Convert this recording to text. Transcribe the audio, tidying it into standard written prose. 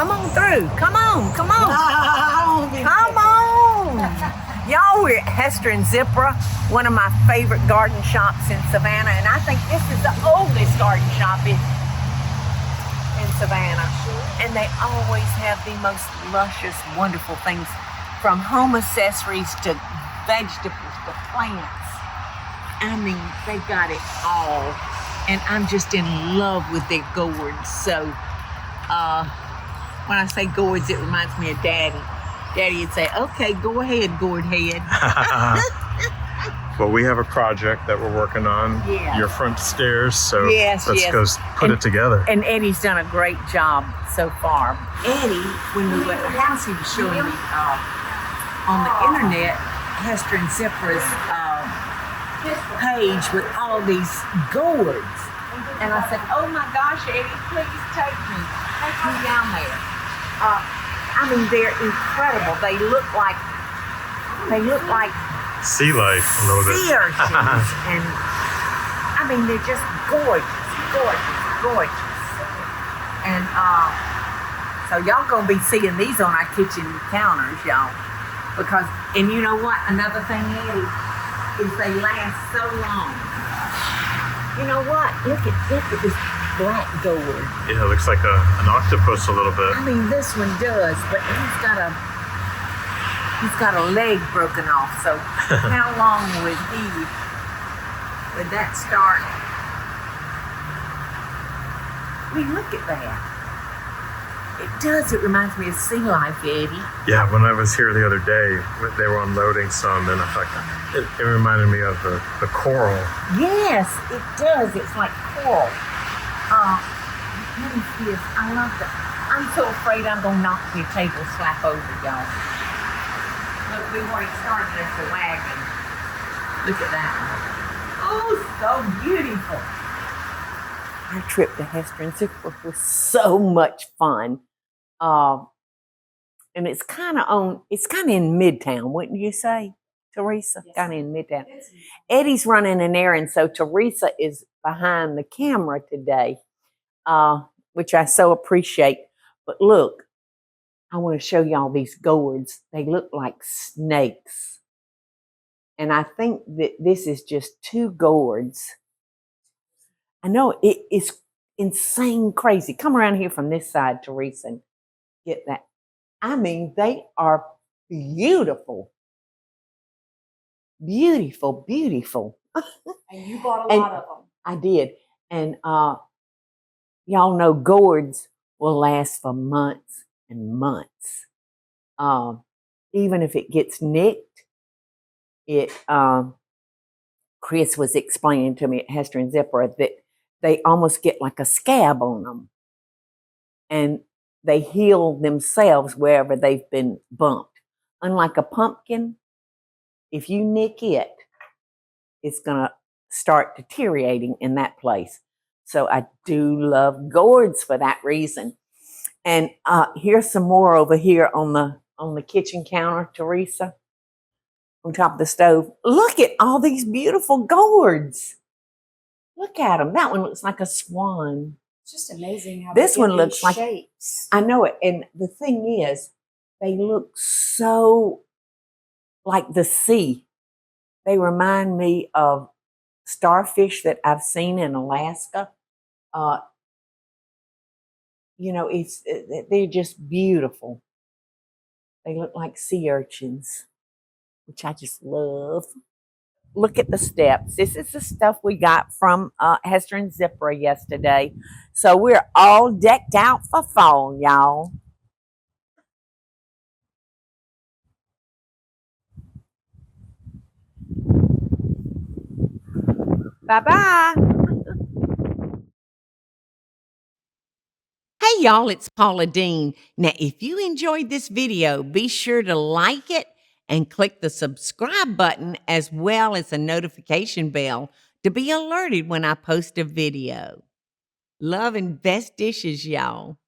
Come on through. Come on. Come on. Oh, Come on. Y'all, we're at Hester and Zipperer, one of my favorite garden shops in Savannah. And I think this is the oldest garden shop in Savannah. And they always have the most luscious, wonderful things, from home accessories to vegetables to plants. I mean, they've got it all. And I'm just in love with their gourds. So when I say gourds, it reminds me of Daddy. Daddy would say, okay, go ahead, gourd head. Well, we have a project that we're working on, your front stairs, so let's go put it together. And Eddie's done a great job so far. Eddie, when we were at the house, he was showing me on the internet, Hester and Zipperer's page with all these gourds. And I said, oh my gosh, Eddie, please take me down there. I mean, they're incredible. They look like Sea life a little bit. sea urchins. And I mean, they're just gorgeous, gorgeous, gorgeous. And so y'all gonna be seeing these on our kitchen counters, y'all. Because, and you know what? Another thing, Eddie, is they last so long. You know what? Look at this black gourd. Yeah, it looks like an octopus a little bit. I mean, this one does, but he's got a leg broken off. So how long would that start? I mean, look at that. It does. It reminds me of sea life, Eddie. Yeah, when I was here the other day, they were unloading some, and I thought it reminded me of the coral. Yes, it does. It's like coral. Let me see this. I love that. I'm so afraid I'm going to knock the table slap over, y'all. Look, we've already started at the wagon. Look at that. Oh, so beautiful. Our trip to Hester and Zipperer was so much fun. And it's kind of in Midtown, wouldn't you say, Teresa? Yes. Kind of in Midtown. Eddie's running an errand, so Teresa is behind the camera today, which I so appreciate. But look, I want to show y'all these gourds. They look like snakes. And I think that this is just 2 gourds. I know it is insane crazy. Come around here from this side, Teresa, and get that. I mean, they are beautiful. Beautiful, beautiful. And you bought a lot of them. I did. And y'all know gourds will last for months and months. Even if it gets nicked, Chris was explaining to me at Hester and Zipperer that they almost get like a scab on them. And they heal themselves wherever they've been bumped. Unlike a pumpkin, if you nick it, it's going to start deteriorating in that place. So I do love gourds for that reason. And here's some more over here on the kitchen counter, Teresa, on top of the stove. Look at all these beautiful gourds. Look at them. That one looks like a swan. It's just amazing how this one looks like shapes. I know it. And the thing is, they look so like the sea. They remind me of starfish that I've seen in Alaska. You know, they're just beautiful. They look like sea urchins, which I just love. Look at the steps. This is the stuff we got from Hester and Zipperer yesterday. So we're all decked out for fall, y'all. Bye-bye. Hey, y'all, it's Paula Deen. Now, if you enjoyed this video, be sure to like it and click the subscribe button as well as the notification bell to be alerted when I post a video. Love and best dishes, y'all.